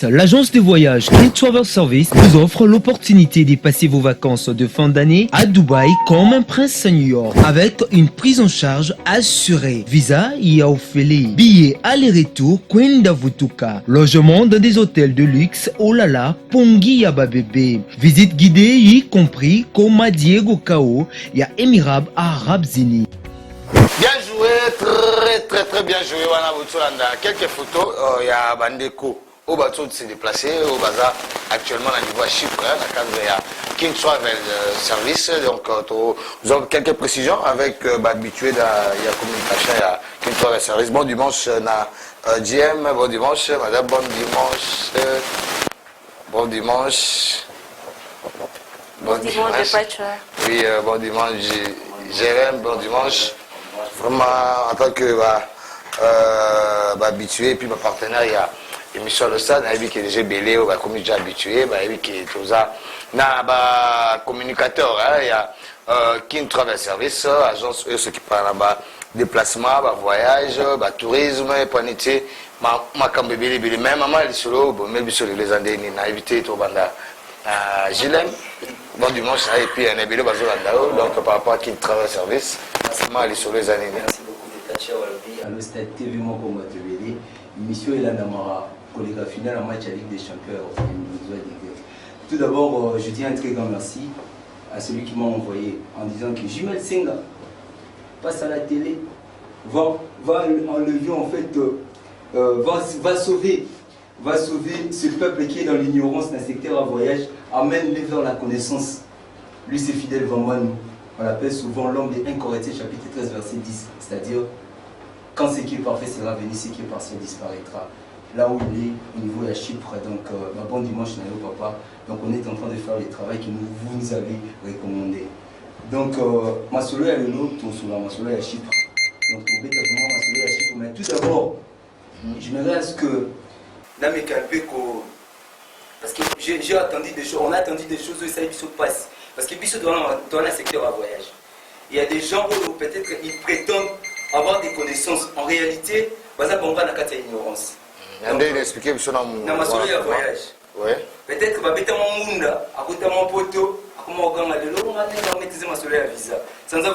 L'agence de voyage King Travel Service vous offre l'opportunité de passer vos vacances de fin d'année à Dubaï comme un prince à New York avec une prise en charge assurée. Visa y a offert billets aller-retour Kwenda Vutuka, logement dans des hôtels de luxe Olala, Pongi Yaba Bébé, visite guidée y compris Koma Diego Kao et à Émirats Arabes Unis. Bien joué, très bien joué. Quelques photos, il y a Bandeko. Au bateau de se déplacer au bazar actuellement à niveau à Chypre, dans le cadre de King Travel Service. Donc, nous avons quelques précisions avec habitué de la communication à King Travel Service. Bon dimanche, GM, bon dimanche, madame, bon dimanche. Bon dimanche. Bon dimanche, oui, bon dimanche, Jérém, bon dimanche. Vraiment, en tant que habitué, et puis ma partenaire, il y a émission de ça, il y a qui est déjà belé, comme déjà habitué, il y a qui est tout ça. Il y a communicateur, il y a King Travel Service, agence ceux qui parlent là-bas, déplacement, voyage, tourisme, panité, ma cambébélé, même maman, elle est solo, même sur les années, il a évité tout banda. Gilem, bon dimanche, et puis un ébélé, donc par rapport à King Travel Service, maman, elle est sur les années. Merci beaucoup, Netacha Walobi, à l'Ostade TV, mon combat de Bélé, émission et la Namara. La finale en match à Ligue des Champions. Tout d'abord, je dis un très grand merci à celui qui m'a envoyé en disant que Jumel Senga passe à la télé, va enlever en fait, va sauver ce peuple qui est dans l'ignorance d'un secteur à voyage, amène-les vers la connaissance. Lui c'est fidèle vraiment nous. On l'appelle souvent l'homme des incorrectés, chapitre 13, verset 10. C'est-à-dire, quand ce qui est parfait sera venu, ce qui est partiel disparaîtra. Là où il est, au niveau de Chypre, donc bon dimanche, Nayo Papa. Donc on est en train de faire le travail que vous nous avez recommandé. Donc, ma solo est le nôtre, ma solo est à Chypre. Donc, pour bêta vraiment ma solo est à Chypre. Mais tout d'abord, je me reste que. Là, mais parce que j'ai attendu des choses, on a attendu des choses où ça se passe. Parce que Bissot dans un secteur à voyage. Il y a des gens où peut-être ils prétendent avoir des connaissances. En réalité, ça bon pas dans la ignorance. On a expliqué sur dans ma solo il y a voyage. Ouais. Peut-être que bêta mon munda, à côté de mon poteau, à comment on gagne de l'eau, on a maîtrisé ma solo à visa. Ça nous a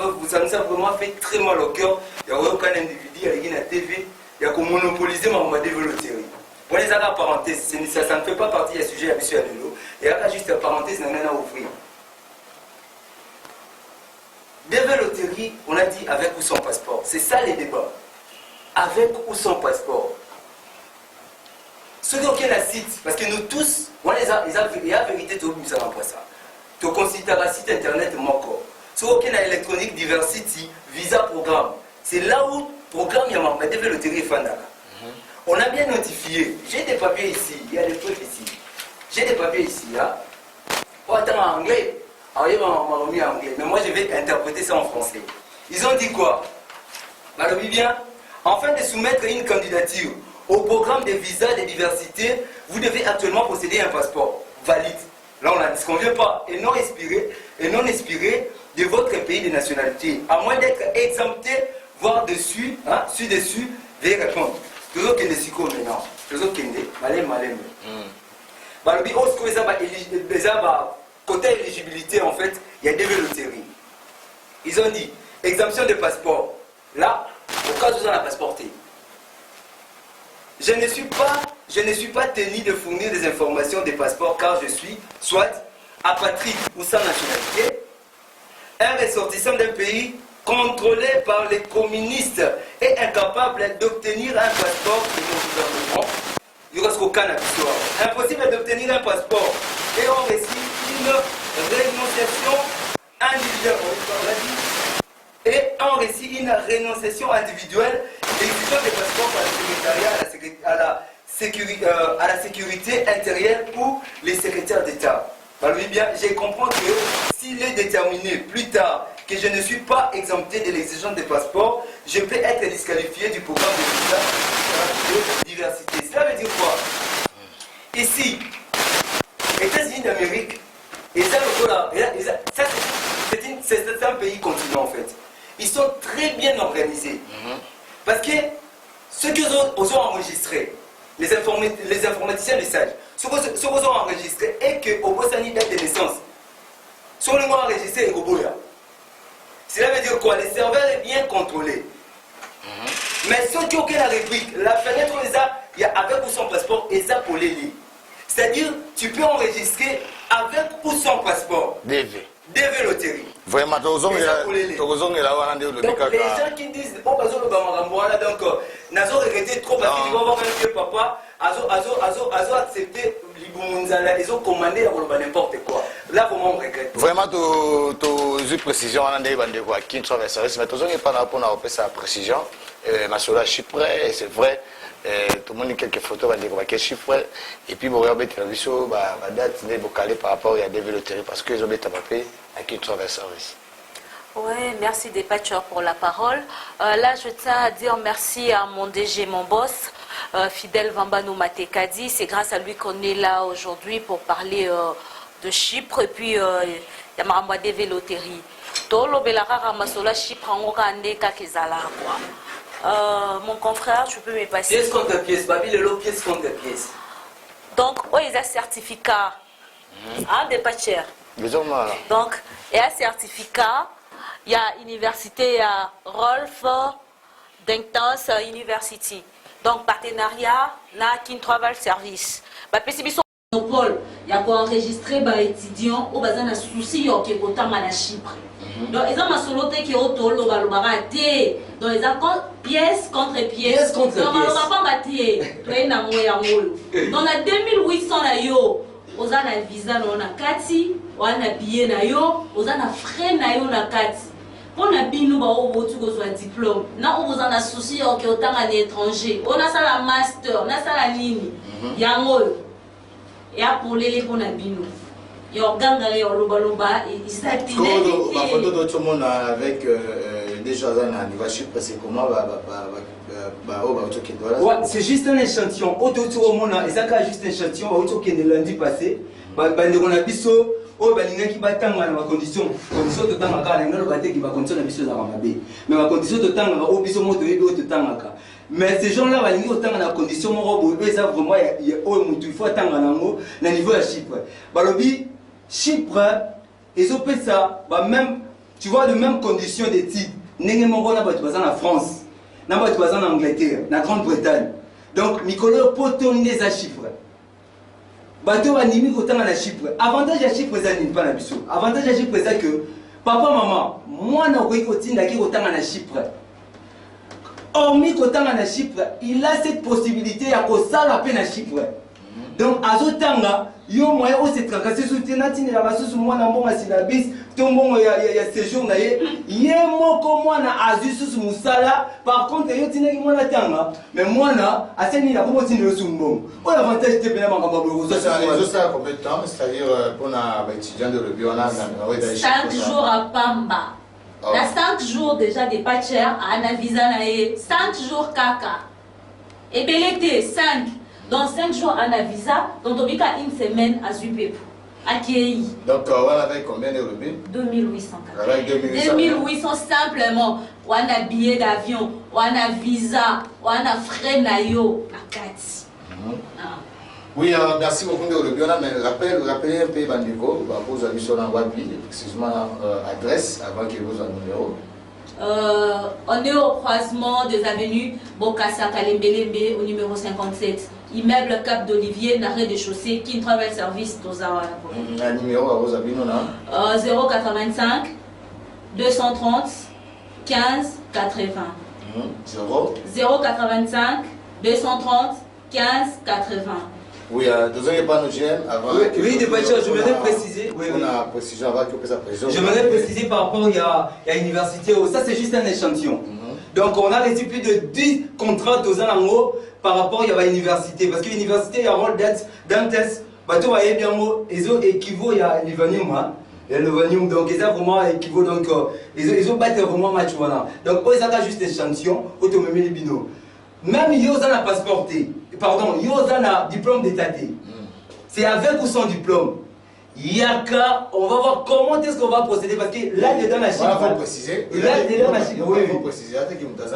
vraiment fait très mal au cœur. Il y a aucun individu, il y a une TV, il y a qu'on monopoliser ma développerie. Pour les arts parenthèses, ça ne fait pas partie du sujet à monsieur Adelo. Il y a juste une parenthèse à ouvrir. Développerie, on a dit avec ou sans passeport. C'est ça les débats. Avec ou sans passeport. Ceux qui ont la site, parce que nous tous, on les a, il y a vérité tout ça dans ça. Tu considères un site internet moko. Ceux qui ont électronique diversity, visa programme. C'est là où programme il y a ma développerie fandaka. On a bien notifié. J'ai des papiers ici, il y a des trucs ici. J'ai des papiers ici, là. Oh, attends, en anglais. Alors, il m'a remis en anglais. Mais moi, je vais interpréter ça en français. Ils ont dit quoi? Alors, bien, afin de soumettre une candidature au programme de visa de diversité, vous devez actuellement posséder un passeport valide. Là, on a dit ce qu'on ne vient pas. Et non expiré de votre pays de nationalité. À moins d'être exempté, voire dessus, hein, dessus, veuillez répondre. Toujours qu'il est maintenant. Toujours qu'il est malem. Côté éligibilité, en fait, il y a des vélotéries. Ils ont dit exemption de passeport. Là, au cas où vous en avez passeporté. Je ne suis pas tenu de fournir des informations des passeports car je suis soit apatride ou sans nationalité, un ressortissant d'un pays contrôlé par les communistes et incapable d'obtenir un passeport de mon gouvernement. Il reste qu'au Canada. Impossible d'obtenir un passeport et on récit une rénonciation individuelle. Et on récit une rénonciation individuelle d'exigeant des passeports par le secrétariat à la sécurité intérieure ou les secrétaires d'État. Alors, bien, je comprends que s'il est déterminé plus tard que je ne suis pas exempté de l'exigence des passeports, je peux être disqualifié du programme de visa de diversité. Cela veut dire quoi? Ici, États-Unis d'Amérique, et ça, c'est un pays continent en fait. Ils sont très bien organisés. Parce que ceux qu'ils ont enregistrés, les informaticiens le savent. Ce qu'ils ont enregistré est qu'au bout de date de naissance, ce qu'ils ont enregistré est au bout. Cela veut dire quoi? Le serveur est bien contrôlé. Mais ceux qui ont la rubrique, la fenêtre, il y a avec ou sans passeport, et ça pour les lire. C'est-à-dire, tu peux enregistrer avec ou sans passeport. DV. DV loterie. Vraiment, tu as Donc, les gens qui disent, oh, donc, n'azo regretté trop parce qu'ils vont voir même que papa, azo accepté, ils ont commandé n'importe quoi. Là, vraiment, on regrette. Vraiment, tu as précision, on a des quoi, qui ne sont pas service, mais tu n'as pas pour nous sa précision. Ma soeur Chypre, c'est vrai. Tout le monde a quelques photos, on va dire Chypre. Et puis, on va regarder la vidéo, on va caler par rapport à des véloteries parce qu'ils ont des papiers à qui tu as service. Oui, merci Despatchers pour la parole. Là, je tiens à dire merci à mon DG, mon boss, Fidel Vambano Matekadi. C'est grâce à lui qu'on est là aujourd'hui pour parler de Chypre. Et puis, il y a Maramba des véloteries. Tolo Belarara Masola Chypre en Okande Kakezala. Mon confrère, je peux me passer. Pièce contre pièce, Babi le lot, pièce contre pièce. Donc, il y a un certificat Despatchers. Donc, il y a un certificat. Il y a université, il y a Rolf d'Intense University. Donc, partenariat, là, qui Travel Service. Paul, il y a quoi enregistrer les étudiants au bazar de souci qui est autant à la Chypre. Donc, ils ont ma soloté qui est au tolo, donc ils ont pièce contre pièce. Donc, on va pas battre. Donc, on a 2800 na yo, on a un visa, on a kati, on a un billet na yo, on a un frais na yo na kati. Pour na binu ba o botu ko soit diplôme na o bozana souci o ke otanga à l'étranger on a ça la master on a ça la nini yango ya pour les pour na binu yo ganga yo loba exactement la photo de tout le monde avec des gens à l'anniversaire c'est comment c'est juste un échantillon autour au monde et ça juste un échantillon autour qui est lundi passé bande on a biso oh balinga qui batanga na condition de tanga ka na ngalo bateki ba condition na biso za mabe mais ma condition de tanga ba biso moto yebi o tanga ka mais ces gens là balingi o tanga na condition moko bo eza vraiment ya o mutu il faut tanga nango na niveau ya Chypre balobi Chypre ezopesa ba même tu vois de même condition d'études ndenge moko na batu baza na France na batu baza na Angleterre na Grande-Bretagne donc mikolo poto ndeza Chypre bateau animi autant à Chypre. Avantage à Chypre, ça n'est pas la biso. Avantage à Chypre, c'est que papa, maman, moi, je suis autant à Chypre. Hormis autant à Chypre, il a cette possibilité à cause ça la peine à Chypre. Donc, à ce temps-là, il y a moyen de se tracasser sur le terrain, la base sur moi, dans la syllabus, tout le monde y a séjour, il y a moi comme moi, à sur Moussala, par contre, il y a un tanga, mais moi, à ce niveau, comment tu le soumons? Pour l'avantage de bien, ça combien de temps? C'est-à-dire, pour les étudiants de l'Europe, on a 5 jours à Pamba. Il y a 5 jours déjà des patchers à Anavisa, 5 jours caca. Et Belete, 5. Dans 5 jours à la visa, donc on a une semaine à Zupepou, à Kéi. Donc on avait combien d'euros? 2800. Avec 2800 simplement. On a billet d'avion, on a visa, on a frais nayo, à Kati. Oui, merci beaucoup de l'Europe. Mais rappelez un peu le niveau, vous avez sur l'envoi-vie, précisément adresse avant qu'il vous en numéro. On est au croisement des avenues Bokassa Kalembelembe au numéro 57. Immeuble Cap d'Olivier, l'arrêt de chaussée, qui travaille service d'Ozawa. Un numéro à vos amis, non? 085 230 15 80. 085 230 15 80. Oui, désolé, pas nos GM avant. Oui, de Bachar, je voudrais préciser. Oui, on a précisé avant que ça présente. Je voudrais préciser par rapport à l'université. Ça, c'est juste un échantillon. Donc, on a reçu plus de 10 contrats aux Anango par rapport à l'université. Parce que l'université, il y a un rôle d'un test. Bateau, ils ont équivaut à l'Ivanium. l'Ovanium, donc ils ont vraiment équivaut, donc ils ont battu vraiment match voilà. Donc eux ils ont juste échantillon, autonomie les bino. Même ils ont un passeport, pardon, ils ont un diplôme d'état. C'est avec ou sans diplôme. Yaka, on va voir comment est-ce qu'on va procéder parce que là dedans la Chine. Il faut préciser. Là dedans la Chine. Il faut préciser. Il y a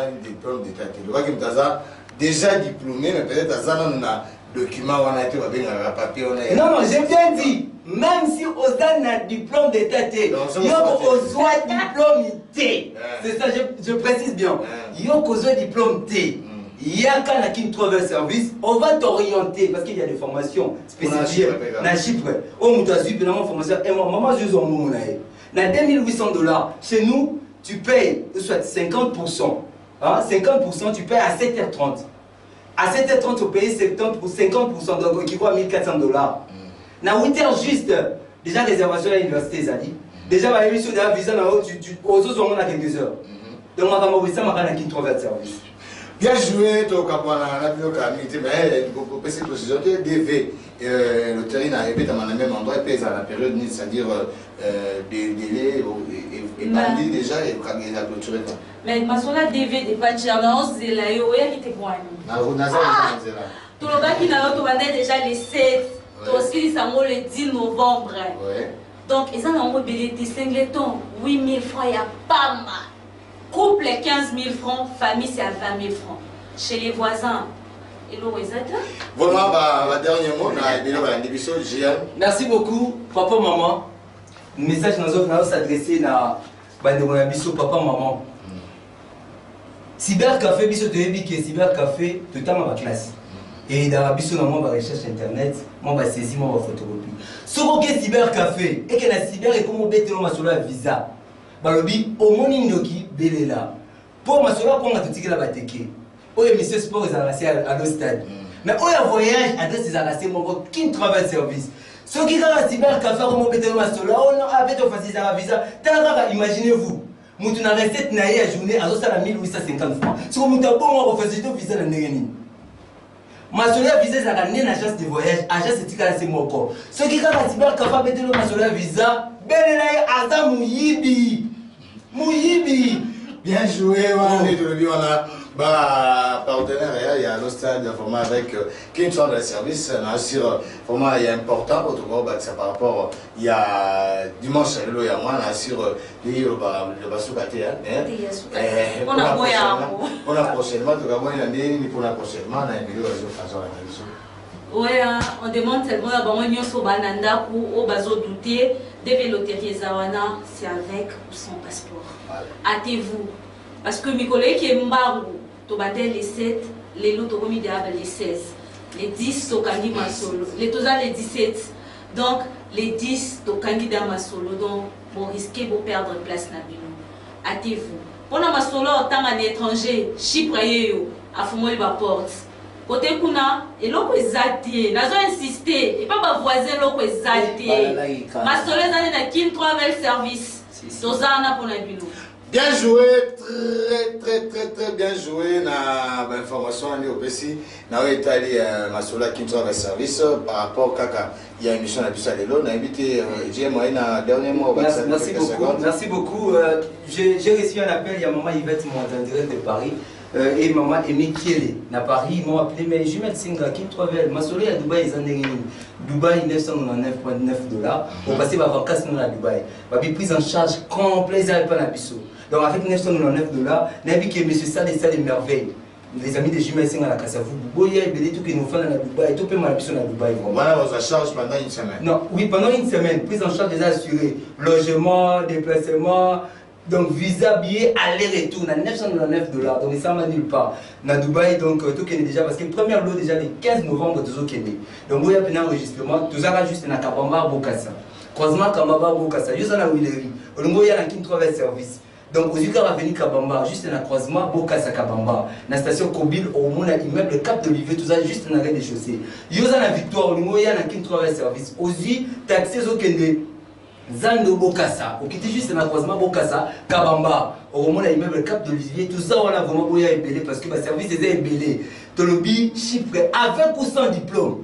un diplôme d'état. Il y a déjà diplômé, mais peut-être à ça, on a document, on a été un papier, on a... Non, j'ai bien dit, même si Ozan a diplôme d'état, il y a un diplôme T. C'est ça, je précise bien. Il y a un diplôme T. Il y a quand on trouve un service, on va t'orienter parce qu'il y a des formations spécifiques. Dans Chypre, on a une formation. Et moi, maman, je suis en monde. Dans $2,800, chez nous, tu payes soit 50%. Hein, 50%, tu payes à 7h30. À 7h30, tu payes 50%, donc qui vaut $1,400. Dans 8h juste, déjà réservation à l'université, ça dit. Déjà, la émission de la visa, tu aux autres, on a quelques heures. Donc, on va ça, on va trouve un service. Bien joué, tu as mais c'est précision DV. Le terrain arrivé dans le même endroit, et à la période, c'est-à-dire des délais et bandit déjà, et il a clôturé. Mais ma sola DV de pas dire non, c'est là, il y a qui te voit. Tout le gars qui n'a pas déjà les 7, aussi ça le 10 novembre. Donc, ils ont mobilisé des singletons, 8 000 francs, il n'y a pas mal. Couple 15 000 francs, famille c'est à 20 000 francs. Chez les voisins, et l'eau est vraiment, le dernier mot, merci beaucoup, papa, maman. Le message nous s'adresser à papa, maman. Cybercafé, biso de cybercafé, tout le temps dans la classe. Et dans la biso, on va recherche internet, on va saisir, on va photocopie. Ce qui est cybercafé, et que la cyber est comme on bête sur la visa. Balobi, au moins Noki, Belela. Pour ma soeur, pour ma tout la bateke. Oh, monsieur sport, ils ont rassé à l'autre stade. Mais oh, il voyage, adresse, ils ont rassé mon gars, qui travaille service. Ceux qui ont un cybercafé, on va bête ma soeur, on a fait ton facile à la visa. Imaginez-vous. Nous avons recette naïe à journée à 1850 francs. Si vous avez bon facilité visa dans le ma soeur visa ça gagné l'agence de voyage, agence éthique à c'est mon corps. Ceux qui ont un cybercafé bête ma soeur visa, Belela Aza Mouyibi. Mouyibi. Bien joué, on a partenaire, il y a le stade avec qui est de service, vraiment il y a important, c'est par rapport, il y a dimanche, il y a moi, le Basukate, on a prochainement, oui, on demande tellement à sur Bananda ou au Bazo douté, des loteries Zawana, c'est avec ou sans passeport. Hâtez-vous. Parce que mes collègues qui sont mbarou, les 7, les lots les 16, les 10 au candidat Masolo, les tosa les 17. Donc les 10 au candidat Masolo, donc vous risquez de perdre place na bino. Hâtez-vous. Pour na Masolo en tant qu'étranger, Chypre a fumé la porte. Côté kuna, et l'eau est zaté, n'a pas insisté, et pas ma voisin l'eau est zaté. Ma soleil n'a qu'une travel service. Tozana pour la bino. Bien joué, très bien joué. Na information à l'OPC, na Italie, ma soleil qui travel service par rapport à il y a une émission à Bissau Lelo, na invité Dieu moi na dernier mois. Merci beaucoup. J'ai reçu un appel, il y a maman Yvette en direct de Paris. Et maman Amy Kiele, à Paris, ils m'ont appelé, mais je mets Singa, qui travel, ma soleil à Dubaï, ils ont des Dubaï, $999. On passe ma vacances à Dubaï. Ma prise en charge complète, ils n'avaient pas l'habitude. Donc avec $999, n'a vu que monsieur ça des merveilles. Les amis de Jumel Singa à la Kassavou, Boya et Bédé, tout qui nous font à Dubaï, tout peut m'habituer à Dubaï. Voilà, on se charge pendant une semaine. Non, oui, pendant une semaine, prise en charge des assurés, logement, déplacement. Donc visa, billet, aller-retour, na $999. Donc ça m'a nulle part. Na Dubaï, donc tout est déjà, parce que le premier lot déjà le 15 novembre, tout est né. Donc il y a un enregistrement, tout ça va juste na Kabamba Bokassa. Croisement Kabamba Bokassa, juste na Willery. Il y a un qui trouve service. Donc aux yeux va venir Kabamba, juste na croisement Bokassa Kabamba. Na station Kobil, au moins l'immeuble, le Cap de l'Olivier, tout ça juste na des chaussées. Il y a la Victoire, il y a un qui trouve service. Aux yeux, taxés au Kende. Zando Bokassa, au qui était juste un croisement Bokassa, Kabamba, au moment où il le Cap de l'Olivier, tout ça on a vraiment beau ébélé parce que le service était ébélé. Tolobi, Chypre, à 20% diplôme.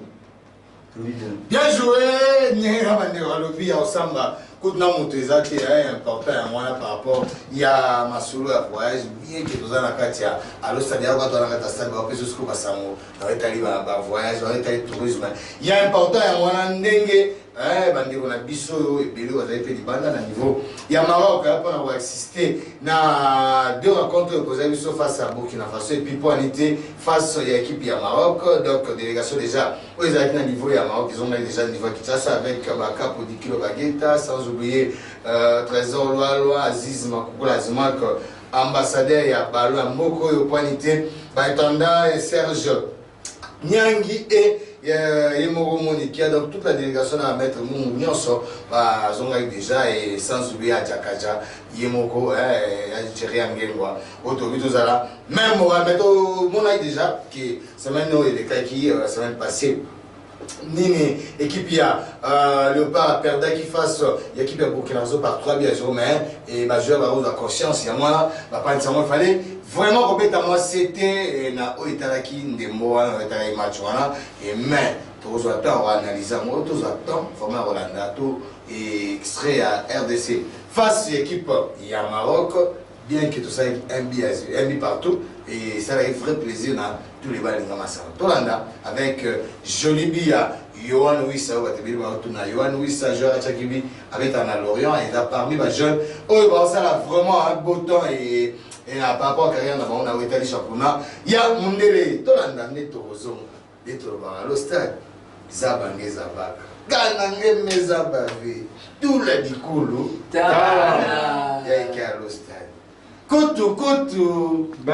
Bien joué, Nyera Mandera Lobi, Osamba, Koutna Mouteza qui est important à moi par rapport, il y a ma solo à voyage, bien que nous avons Katia, à l'Ostadia, quand on a un stade, on a fait jusqu'au Bassamo, on est allé à voyage, on est allé tourisme. Il y a important à moi, Ndenge. bandeko na biso ebele bazali pe libanda na niveau ya Maroc mpona koassiste na deux rencontres kozali biso face à Burkina Faso et puis pour été face ya équipe ya Maroc, donc délégation déjà oyo ezalaki na niveau ya Maroc, ils ont déjà niveau ya Kinshasa avec Bakapo Dikilo Bageta, sans oublier Trésor Loaloa, Aziz Makoukoula Azimak, ambassadeur ya balo ya moko oyo poinité baetanda et Serge Nyangi et Yemoro Monikia, donc toute la délégation à mettre Mounionso, Zongaï déjà, et sans oublier à Djakaja, Yemoko, Algérie Angengwa, Otobitozala, même Mohamed Monaï déjà, qui semaine et les cas qui semaine passée. Nini équipe ya Léopard perda qui face l'équipe ya Burkina Faso par 3-0 et ma joueur a conscience il y a moi pas nécessairement il fallait vraiment remettre à moi c'était na oitaraki ndembo na oitaraki match wana et mais tous attend on analyser moi tous attend format Rolanda tout extrait à RDC face l'équipe ya Maroc bien que tout ça un but partout et ça a fait vrai plaisir dans tous les balles de Tolanda avec Jolibia, Yohan Wissa, Yohan Wissa, joueur Tchakibi avec Anna Lorient et là parmi les jeunes, ça a vraiment un beau temps et par rapport à carrière on a été championnat. Il y a Mundele, Tolanda, Netorozo, Netoroba, le stade, Zabange Zabaka, Ganange Mezabavé, tout le Dikoulou, il y a le stade. Kutu, kutu, bah.